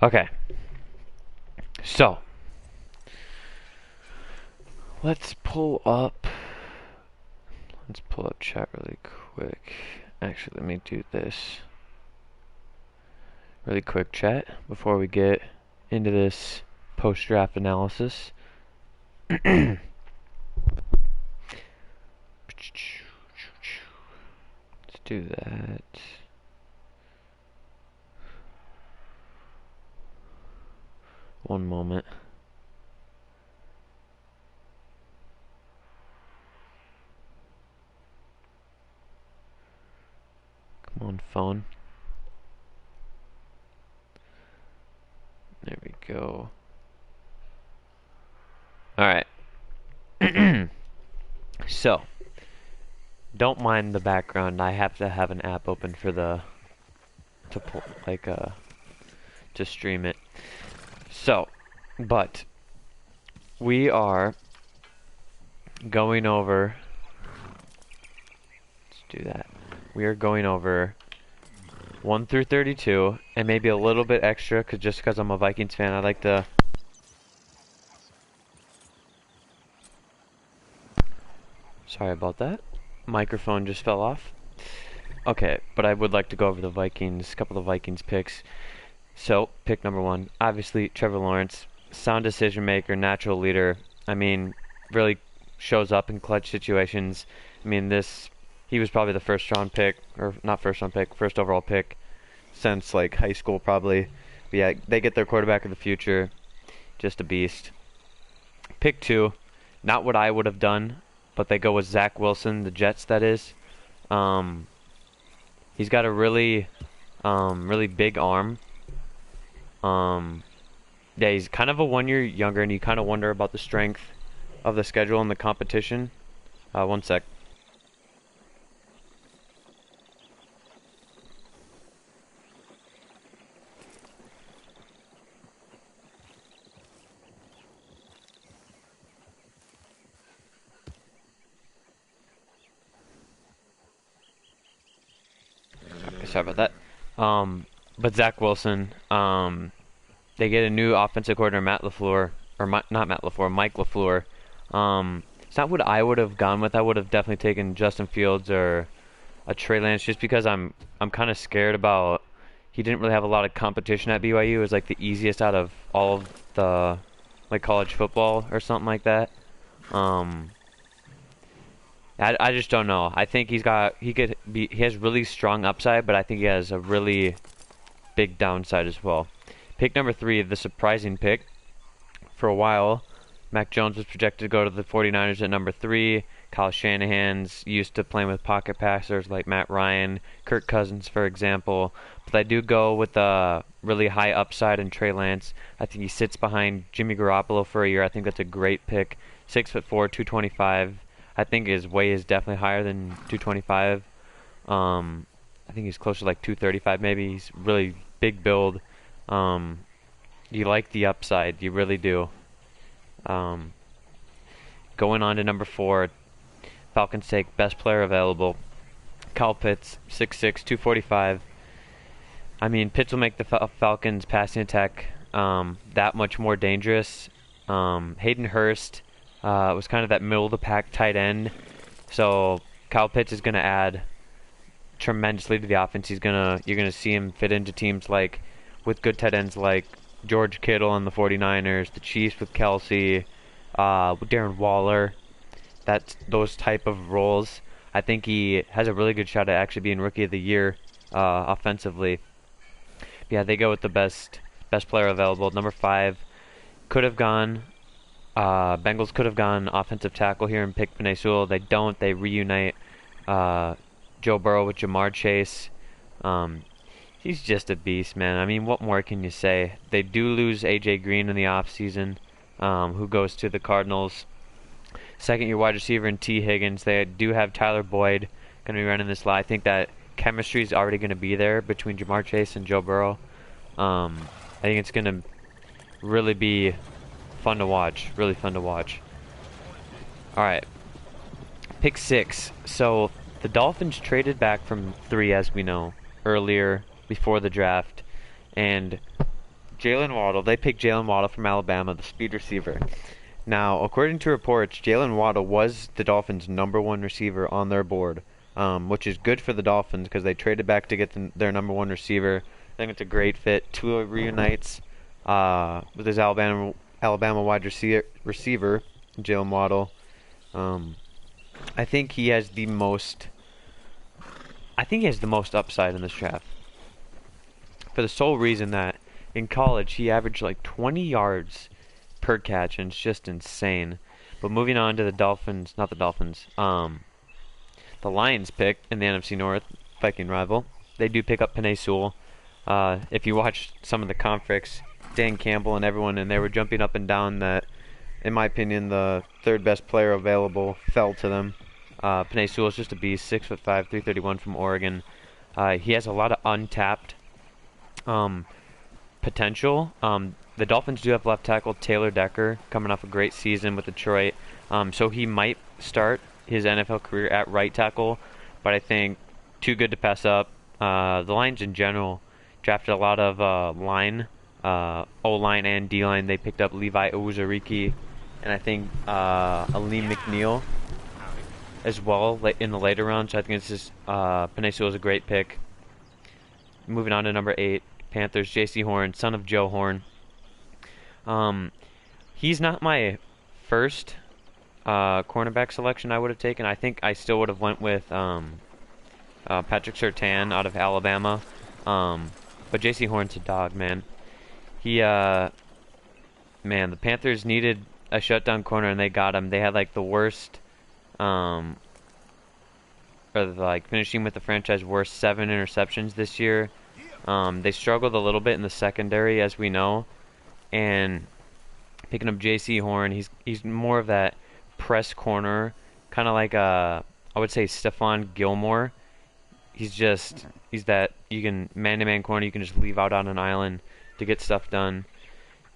Okay, so let's pull up. Let's pull up chat really quick. Actually, let me do this really quick, chat, before we get into this post-draft analysis. Let's do that. One moment. Come on, phone. There we go. Alright. So, don't mind the background. I have to have an app open for the to pull to stream it. So, but we are going over. Let's do that. We are going over 1 through 32, and maybe a little bit extra, just because I'm a Vikings fan, I like to. Sorry about that. Microphone just fell off. Okay, but I would like to go over the Vikings, a couple of Vikings picks. So, pick number 1, obviously Trevor Lawrence, sound decision maker, natural leader. I mean, really shows up in clutch situations. I mean, he was probably the first round pick, or not first round pick, first overall pick since like high school probably. But yeah, they get their quarterback of the future, just a beast. Pick 2, not what I would have done, but they go with Zach Wilson, the Jets that is. He's got a really big arm. Yeah, he's kind of a 1 year younger, and you kind of wonder about the strength of the schedule and the competition. One sec. Okay, sorry about that. But Zach Wilson, they get a new offensive coordinator, Matt LaFleur, or not Matt LaFleur, Mike LaFleur. It's not what I would have gone with. I would have definitely taken Justin Fields or a Trey Lance, just because I'm kind of scared about. He didn't really have a lot of competition at BYU. It was like the easiest out of all of the like college football or something like that. Um, I just don't know. I think he has really strong upside, but I think he has a really big downside as well. Pick number 3, the surprising pick. For a while, Mac Jones was projected to go to the 49ers at number 3. Kyle Shanahan's used to playing with pocket passers like Matt Ryan, Kirk Cousins, for example. But I do go with a really high upside in Trey Lance. I think he sits behind Jimmy Garoppolo for a year. I think that's a great pick. 6'4", 225. I think his weight is definitely higher than 225. I think he's closer to like 235 maybe. He's really big build. You like the upside. You really do. Going on to number 4, Falcons take best player available. Kyle Pitts, 6'6", 245. I mean, Pitts will make the Falcons passing attack that much more dangerous. Hayden Hurst was kind of that middle of the pack tight end. So Kyle Pitts is going to add tremendously to the offense. You're gonna see him fit into teams like with good tight ends like George Kittle and the 49ers, the Chiefs with Kelsey, Darren Waller. That's those type of roles. I think he has a really good shot at actually being Rookie of the Year offensively. Yeah, they go with the best player available. Number 5 could have gone. Bengals could have gone offensive tackle here and picked Penei Sewell. They don't. They reunite Joe Burrow with Jamar Chase. He's just a beast, man. I mean, what more can you say? They do lose A.J. Green in the offseason, who goes to the Cardinals. Second-year wide receiver in T. Higgins. They do have Tyler Boyd going to be running this line. I think that chemistry is already going to be there between Jamar Chase and Joe Burrow. I think it's going to really be fun to watch. Really fun to watch. All right. Pick 6. So the Dolphins traded back from 3, as we know, earlier before the draft, and Jalen Waddle. They picked Jalen Waddle from Alabama, the speed receiver. Now, according to reports, Jalen Waddle was the Dolphins' #1 receiver on their board, which is good for the Dolphins because they traded back to get their #1 receiver. I think it's a great fit. Tua reunites with his Alabama wide receiver, Jalen Waddle. I think he has the most. I think he has the most upside in this draft. For the sole reason that in college he averaged like 20 yards per catch, and it's just insane. But moving on to the Dolphins, not the Dolphins, the Lions pick in the NFC North, Viking rival. They do pick up Penei Sewell. If you watch some of the conference, Dan Campbell and everyone, and they were jumping up and down that, in my opinion, the third best player available fell to them. Penei Sewell is just a beast, 6'5", 331 from Oregon. He has a lot of untapped potential. The Dolphins do have left tackle Taylor Decker coming off a great season with Detroit, so he might start his NFL career at right tackle, but I think too good to pass up. The Lions in general drafted a lot of O-line and D-line. They picked up Levi Owuzurike and I think Aleem McNeil as well in the later rounds. So I think this is Penei Sewell is a great pick. Moving on to number 8, Panthers, J.C. Horn, son of Joe Horn. He's not my first cornerback selection I would have taken. I think I still would have went with Patrick Surtain out of Alabama. But J.C. Horn's a dog, man. The Panthers needed a shutdown corner and they got him. They had like the worst, finishing with the franchise worst 7 interceptions this year. They struggled a little bit in the secondary, as we know, and picking up J.C. Horn, he's more of that press corner, kind of like I would say Stephon Gilmore. He's that you can man-to-man corner you can just leave out on an island to get stuff done.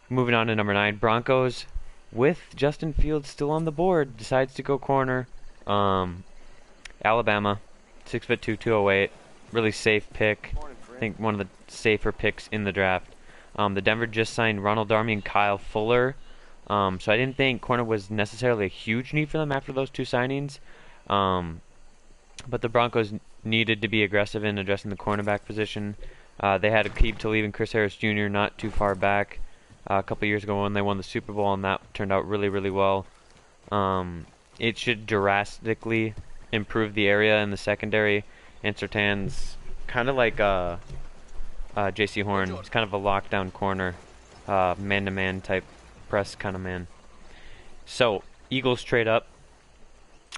Moving on to number 9, Broncos, with Justin Fields still on the board, decides to go corner. Alabama, 6'2", 208, really safe pick. I think one of the safer picks in the draft. The Denver just signed Ronald Darby and Kyle Fuller, so I didn't think corner was necessarily a huge need for them after those 2 signings. But the Broncos needed to be aggressive in addressing the cornerback position. They had Aqib Talib and Chris Harris Jr. not too far back a couple years ago when they won the Super Bowl, and that turned out really, really well. It should drastically improve the area in the secondary, and Surtain's kind of like J.C. Horn. He's kind of a lockdown corner, man-to-man type press kind of man. So, Eagles trade up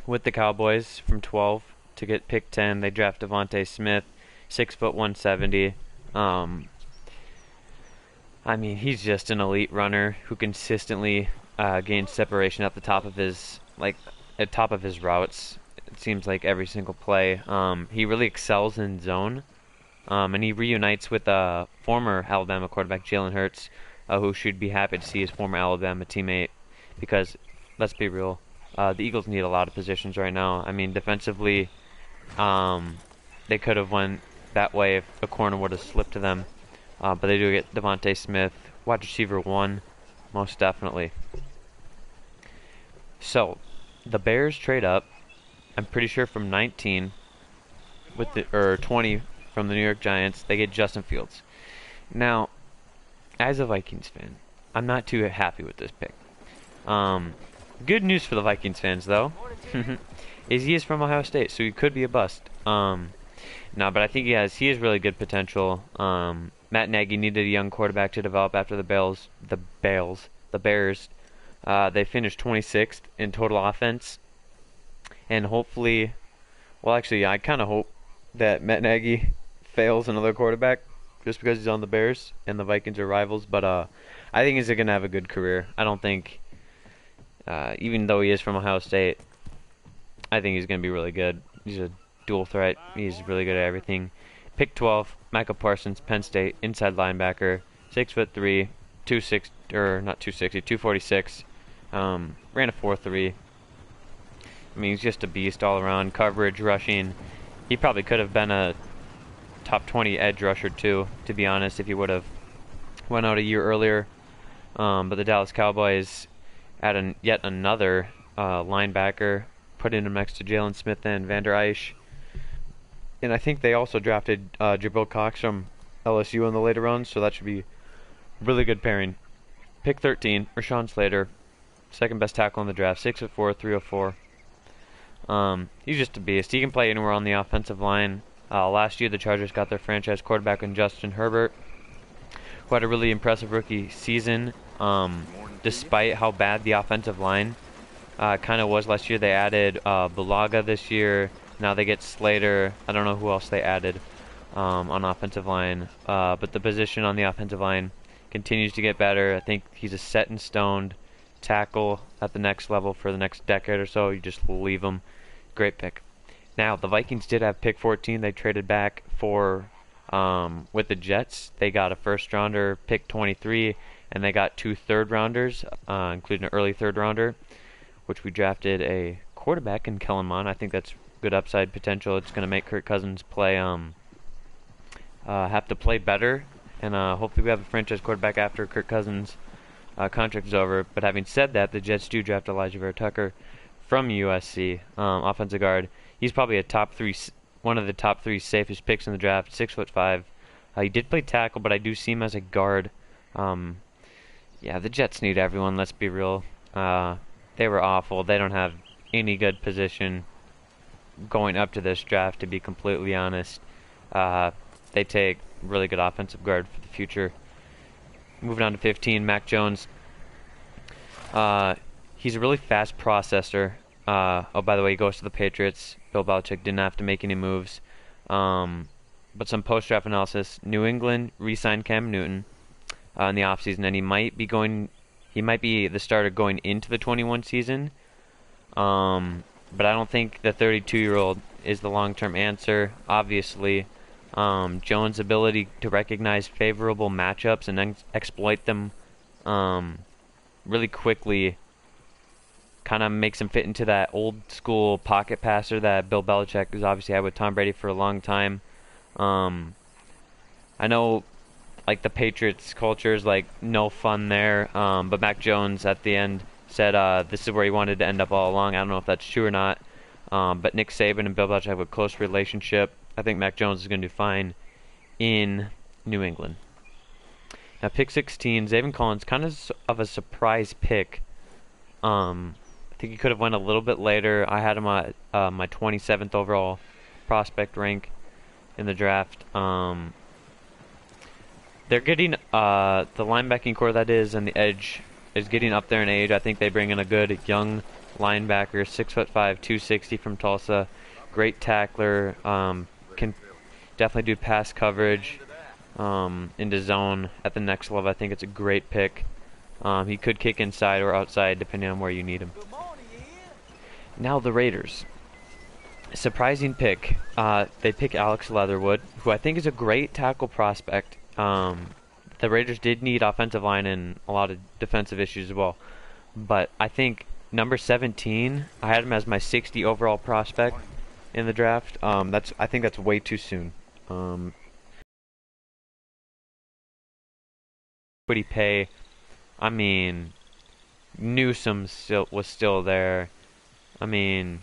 with the Cowboys from 12 to get pick 10. They draft Devontae Smith, 6'1", 170. He's just an elite runner who consistently gains separation at the top of his routes. It seems like every single play. He really excels in zone, and he reunites with former Alabama quarterback Jalen Hurts, who should be happy to see his former Alabama teammate. Because let's be real, the Eagles need a lot of positions right now. Defensively, they could have went that way if a corner would have slipped to them. But they do get Devontae Smith, wide receiver 1, most definitely. So, the Bears trade up, I'm pretty sure from 19, or 20 from the New York Giants. They get Justin Fields. Now, as a Vikings fan, I'm not too happy with this pick. Good news for the Vikings fans, though, is he is from Ohio State, so he could be a bust. But I think he has really good potential. Matt Nagy needed a young quarterback to develop after the Bears. They finished 26th in total offense, and hopefully, I kind of hope that Matt Nagy fails another quarterback just because he's on the Bears and the Vikings are rivals. But I think he's going to have a good career. I don't think, even though he is from Ohio State, I think he's going to be really good. He's a dual threat. He's really good at everything. Pick 12, Micah Parsons, Penn State, inside linebacker, 6'3", 246. Ran a 4.3. He's just a beast all around. Coverage, rushing. He probably could have been a top 20 edge rusher too, to be honest, if he would have went out a year earlier. But the Dallas Cowboys add yet another linebacker, putting him next to Jalen Smith and Vander Esch. And I think they also drafted Jabril Cox from LSU in the later rounds, so that should be a really good pairing. Pick 13, Rashawn Slater, second best tackle in the draft, 6'4", 304. He's just a beast. He can play anywhere on the offensive line. Last year, the Chargers got their franchise quarterback in Justin Herbert, who had a really impressive rookie season. Despite how bad the offensive line kind of was last year, they added Bulaga this year. Now they get Slater. I don't know who else they added on offensive line, but the position on the offensive line continues to get better. I think he's a set in stone tackle at the next level for the next decade or so. You just leave him. Great pick. Now the Vikings did have pick 14. They traded back for with the Jets. They got a first rounder, pick 23, and they got 2 third-rounders, including an early third-rounder, which we drafted a quarterback in Kellen Mond. I think that's good upside potential. It's going to make Kirk Cousins play have to play better, and hopefully we have a franchise quarterback after Kirk Cousins' contract is over. But having said that, the Jets do draft Elijah Vera Tucker from USC, offensive guard. He's probably one of the top 3 safest picks in the draft. 6'5". He did play tackle, but I do see him as a guard. Yeah, the Jets need everyone. Let's be real. They were awful. They don't have any good position going up to this draft, to be completely honest. They take really good offensive guard for the future. Moving on to 15, Mac Jones. He's a really fast processor. Oh, by the way, he goes to the Patriots. Bill Belichick didn't have to make any moves. But some post-draft analysis. New England re-signed Cam Newton in the offseason, and he might be the starter going into the 21 season. But I don't think the 32-year-old is the long-term answer. Obviously, Jones' ability to recognize favorable matchups and then exploit them really quickly kind of makes him fit into that old-school pocket passer that Bill Belichick has obviously had with Tom Brady for a long time. I know, like, the Patriots culture is like no fun there, but Mac Jones at the end said this is where he wanted to end up all along. I don't know if that's true or not, but Nick Saban and Bill Belichick have a close relationship. I think Mac Jones is going to do fine in New England. Now, pick 16, Zaven Collins, kind of a surprise pick. I think he could have went a little bit later. I had him at my 27th overall prospect rank in the draft. They're getting the linebacking core, that is, and the edge is getting up there in age. I think they bring in a good young linebacker, 6'5", 260 from Tulsa. Great tackler. Can definitely do pass coverage into zone at the next level. I think it's a great pick. He could kick inside or outside depending on where you need him. Now the Raiders. Surprising pick. They pick Alex Leatherwood, who I think is a great tackle prospect. The Raiders did need offensive line and a lot of defensive issues as well. But I think number 17, I had him as my 60 overall prospect in the draft. I think that's way too soon. Would he pay? I mean, Newsome was still there. I mean,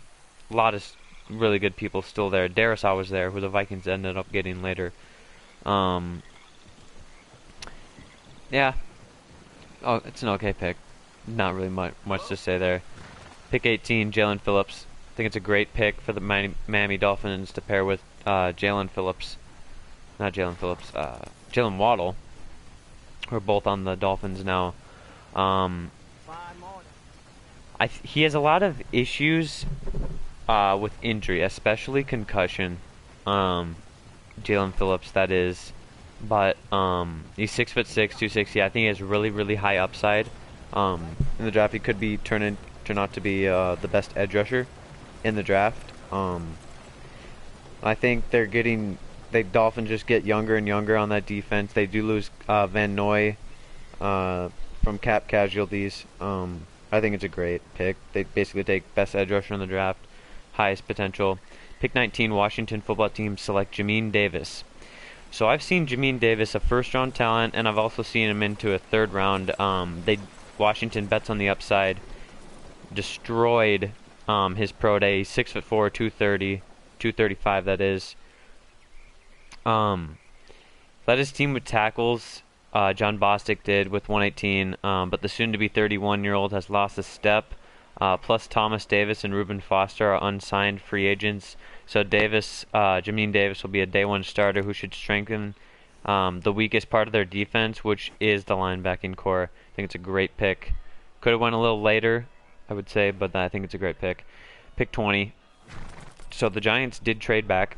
a lot of really good people still there. Darisaw was there, who the Vikings ended up getting later. Yeah. Oh, it's an okay pick. Not really much to say there. Pick 18, Jalen Phillips. I think it's a great pick for the Miami Dolphins to pair with Jalen Phillips. Not Jalen Phillips. Jalen Waddle. We're both on the Dolphins now. He has a lot of issues with injury, especially concussion. Jalen Phillips, that is. But he's 6'6", 260. I think he has really, really high upside. In the draft, he could be turn out to be the best edge rusher in the draft. I think the Dolphins just get younger and younger on that defense. They do lose Van Noy from cap casualties. I think it's a great pick. They basically take best edge rusher in the draft, highest potential. Pick 19, Washington football team select Jamin Davis. So I've seen Jamin Davis, a first-round talent, and I've also seen him into a third round. Washington bets on the upside, destroyed his pro day. He's 6'4", 230, 235 that is. Led his team with tackles. John Bostic did with 118, but the soon-to-be 31-year-old has lost a step. Plus Thomas Davis and Reuben Foster are unsigned free agents. So Jamin Davis will be a day one starter who should strengthen the weakest part of their defense, which is the linebacking core. I think it's a great pick. Could have went a little later, I would say, but I think it's a great pick. Pick 20. So the Giants did trade back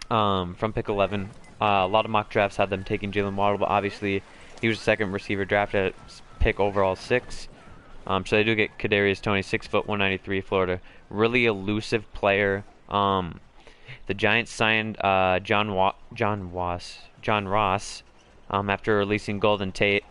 from pick 11. A lot of mock drafts had them taking Jalen Waddle, but obviously he was the second receiver drafted at pick overall 6. So they do get Kadarius Toney, 6', 193, Florida. Really elusive player. The Giants signed John Ross after releasing Golden Tate.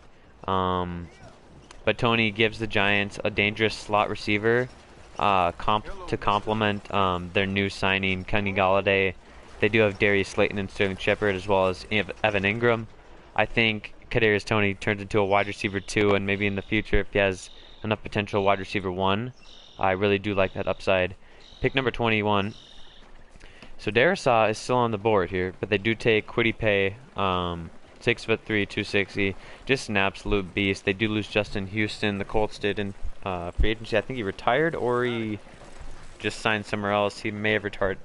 But Toney gives the Giants a dangerous slot receiver to complement their new signing, Kenny Golladay. They do have Darius Slayton and Sterling Shepard, as well as Evan Ingram. I think Kadarius Toney turns into a wide receiver 2, and maybe in the future, if he has enough potential, wide receiver 1. I really do like that upside. Pick number 21. So Darrisaw is still on the board here, but they do take Kwity Paye, 6'3", 260, just an absolute beast. They do lose Justin Houston. The Colts did in free agency. I think he retired, or he just signed somewhere else. He may have retired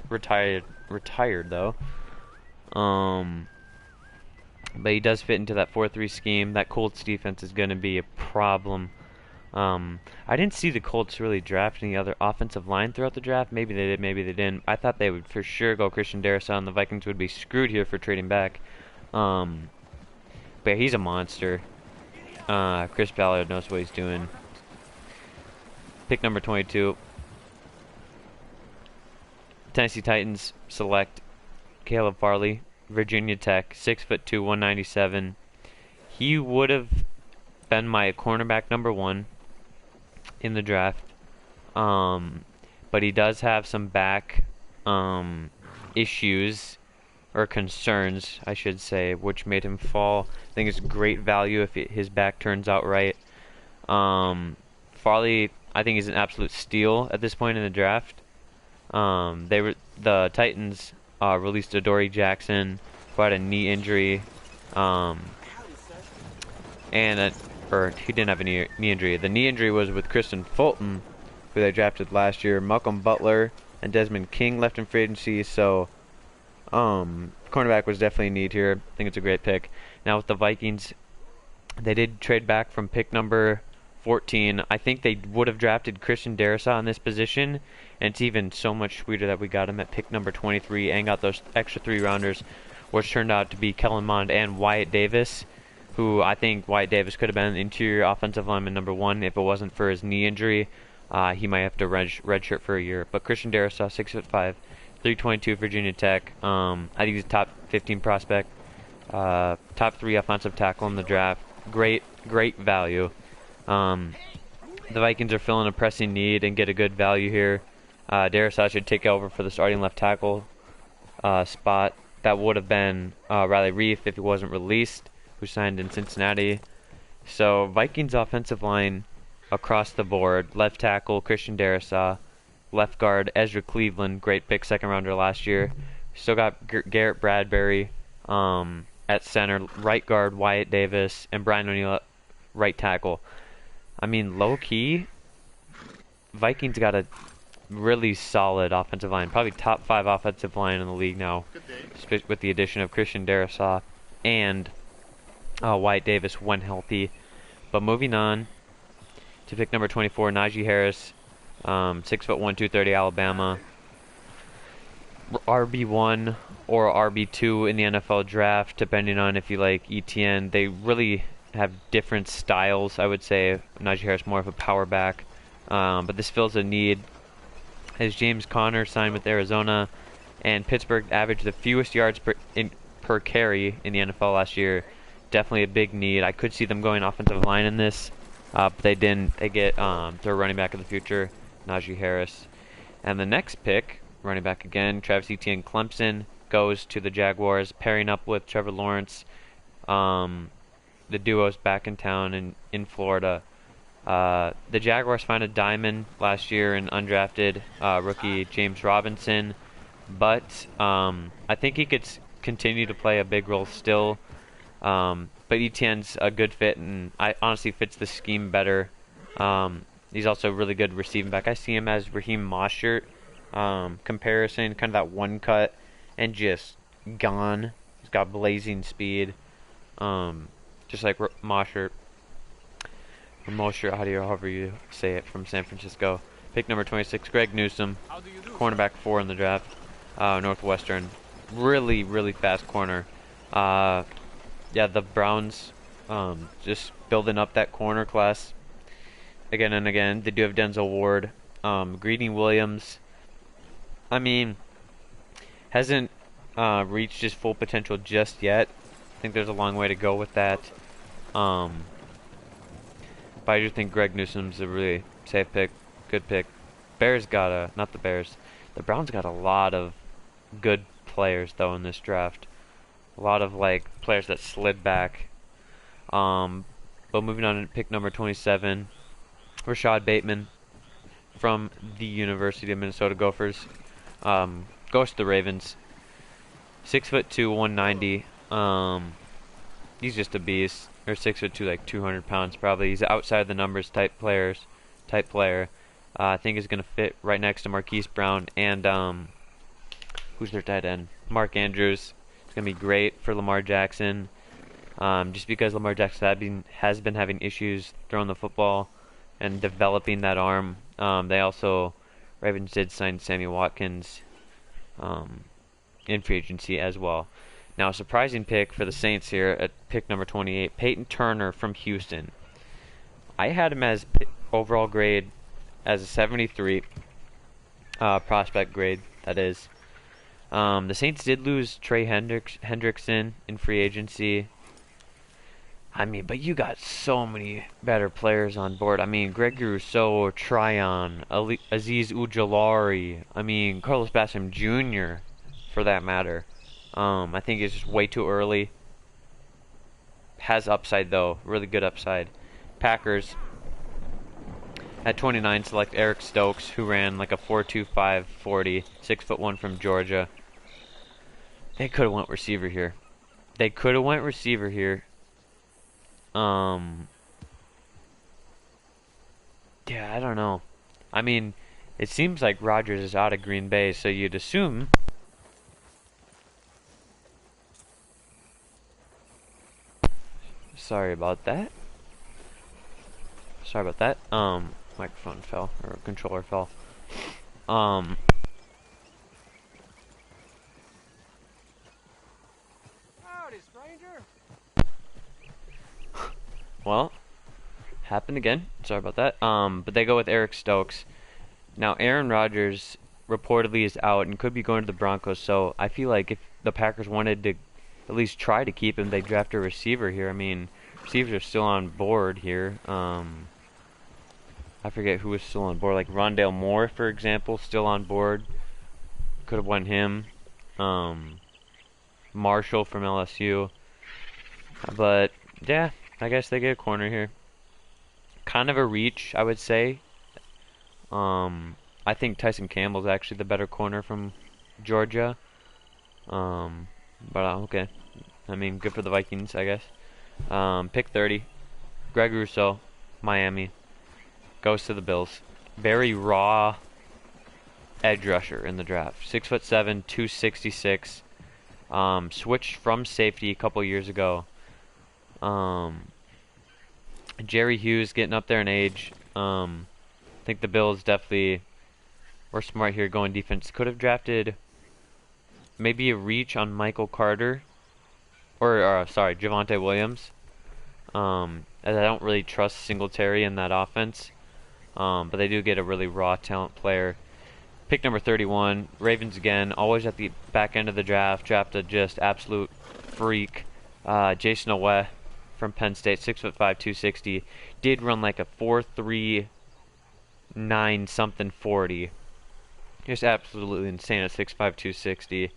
though. But he does fit into that 4-3 scheme. That Colts defense is going to be a problem. I didn't see the Colts really draft any other offensive line throughout the draft. Maybe they did, maybe they didn't. I thought they would for sure go Christian Darrisaw, and the Vikings would be screwed here for trading back. But he's a monster. Chris Ballard knows what he's doing. Pick number 22. Tennessee Titans select Caleb Farley, Virginia Tech, 6'2", 197. He would have been my cornerback number 1 in the draft, but he does have some back issues or concerns, I should say, which made him fall. I think it's great value if his back turns out right. Farley, I think, is an absolute steal at this point in the draft. The Titans released Adoree Jackson, who had a knee injury, or he didn't have a knee injury. The knee injury was with Kristen Fulton, who they drafted last year. Malcolm Butler and Desmond King left in free agency, so cornerback was definitely a need here. I think it's a great pick. Now with the Vikings, they did trade back from pick number 14. I think they would have drafted Christian Darrisaw in this position, and it's even so much sweeter that we got him at pick number 23 and got those extra 3-rounders, which turned out to be Kellen Mond and Wyatt Davis, who I think Wyatt Davis could have been interior offensive lineman number 1 if it wasn't for his knee injury. He might have to redshirt for a year. But Christian Darrisaw, 6'5", 322, Virginia Tech. I think he's a top 15 prospect, top 3 offensive tackle in the draft. Great value. The Vikings are filling a pressing need and get a good value here. Darrisaw should take over for the starting left tackle spot. That would have been Riley Reiff if he wasn't released, who signed in Cincinnati. So Vikings offensive line across the board. Left tackle, Christian Darrisaw. Left guard, Ezra Cleveland. Great pick, second rounder last year. Still got Garrett Bradbury at center. Right guard, Wyatt Davis. And Brian O'Neill at right tackle. I mean, low-key, Vikings got a really solid offensive line. Probably top 5 offensive line in the league now, with the addition of Christian Darrisaw and Wyatt Davis when healthy. But moving on to pick number 24, Najee Harris, 6'1", 230, Alabama. RB1 or RB2 in the NFL draft, depending on if you like ETN. They really have different styles, I would say. Najee Harris more of a power back, but this fills a need. As James Conner signed with Arizona, and Pittsburgh averaged the fewest yards per carry in the NFL last year. Definitely a big need. I could see them going offensive line in this, but they didn't. They get their running back of the future, Najee Harris. And the next pick, running back again, Travis Etienne, Clemson, goes to the Jaguars, pairing up with Trevor Lawrence. The duo's back in town in Florida. The Jaguars found a diamond last year in undrafted rookie James Robinson, but I think he could continue to play a big role still. But Etienne's a good fit, and I honestly fits the scheme better. He's also a really good receiving back. I see him as Raheem Mostert comparison, kind of that one cut and just gone. He's got blazing speed, just like Mostert. Or Mostert, however you say it, from San Francisco. Pick number 26, Greg Newsome, cornerback 4 in the draft, Northwestern. Really, really fast corner. Yeah, the Browns just building up that corner class again and again. They do have Denzel Ward. Greedy Williams, I mean, hasn't reached his full potential just yet. I think there's a long way to go with that. But I do think Greg Newsome's a really safe pick, good pick. Bears got not the Bears. The Browns got a lot of good players though in this draft. A lot of like players that slid back. But moving on to pick number 27, Rashad Bateman from the University of Minnesota Gophers. Goes to the Ravens. 6'2", 190. He's just a beast. Or 6'2", like 200 pounds probably. He's outside the numbers type player. I think is gonna fit right next to Marquise Brown and who's their tight end? Mark Andrews. It's gonna be great for Lamar Jackson. Just because Lamar Jackson has been having issues throwing the football and developing that arm. Ravens did sign Sammy Watkins in free agency as well. Now, a surprising pick for the Saints here at pick number 28, Peyton Turner from Houston. I had him as overall grade as a 73, prospect grade, that is. The Saints did lose Trey Hendrickson in free agency. I mean, but you got so many better players on board. I mean, Gregory Rousseau, Tryon, Azeez Ujulari. I mean, Carlos Basham Jr., for that matter. I think it's just way too early. Has upside, though. Really good upside. Packers, at 29, select Eric Stokes, who ran like a 4.25 40, 6'1" from Georgia. They could have went receiver here. Yeah, I don't know. I mean, it seems like Rodgers is out of Green Bay, so you'd assume. Sorry about that. Microphone fell, or controller fell. Howdy, stranger. Well, happened again. Sorry about that. But they go with Eric Stokes. Now, Aaron Rodgers reportedly is out and could be going to the Broncos, so I feel like if the Packers wanted to at least try to keep him, they draft a receiver here. I mean, receivers are still on board here. I forget who was still on board. Like Rondale Moore, for example, still on board. Could have won him. Marshall from LSU. But, yeah, I guess they get a corner here. Kind of a reach, I would say. I think Tyson Campbell's actually the better corner from Georgia. But okay. I mean, good for the Vikings, I guess. Pick 30. Greg Rousseau, Miami. Goes to the Bills. Very raw edge rusher in the draft. 6'7", 266. Switched from safety a couple years ago. Jerry Hughes getting up there in age. I think the Bills definitely were smart here going defense. Could have drafted maybe a reach on Michael Carter. Or sorry, Javonte Williams. As I don't really trust Singletary in that offense. But they do get a really raw talent player. Pick number 31, Ravens again, always at the back end of the draft, drafted just absolute freak. Jason Owe from Penn State, 6'5", 260, did run like a 4.39 something 40. Just absolutely insane at 6'5", 260.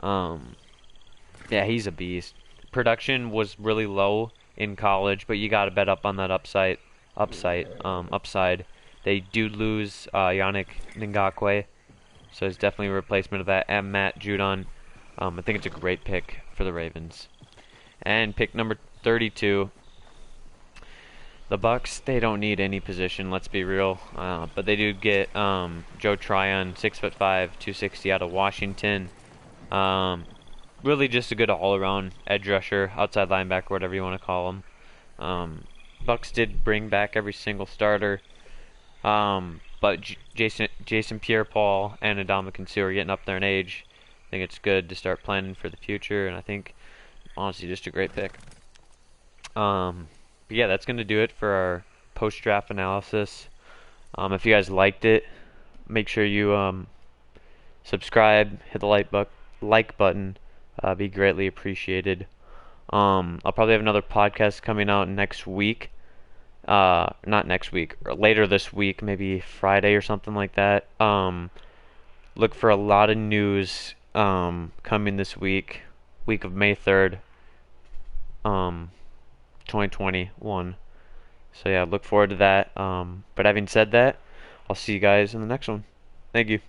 Yeah, he's a beast. Production was really low in college, but you got to bet up on that upside. They do lose Yannick Ngakwe, so it's definitely a replacement of that. And Matt Judon. I think it's a great pick for the Ravens. And pick number 32. The Bucks, they don't need any position, let's be real. But they do get Joe Tryon, 6'5", 260 out of Washington. Really just a good all-around edge rusher, outside linebacker, whatever you want to call him. Bucks did bring back every single starter. But Jason Pierre-Paul and Ndamukong Suh are getting up there in age. I think it's good to start planning for the future, and I think, honestly, just a great pick. But yeah, that's going to do it for our post-draft analysis. If you guys liked it, make sure you subscribe, hit the like button. Be greatly appreciated. I'll probably have another podcast coming out next week. Not next week, or later this week, maybe Friday or something like that. Look for a lot of news coming this week of May 3rd, 2021. So yeah, look forward to that. But having said that, I'll see you guys in the next one. Thank you.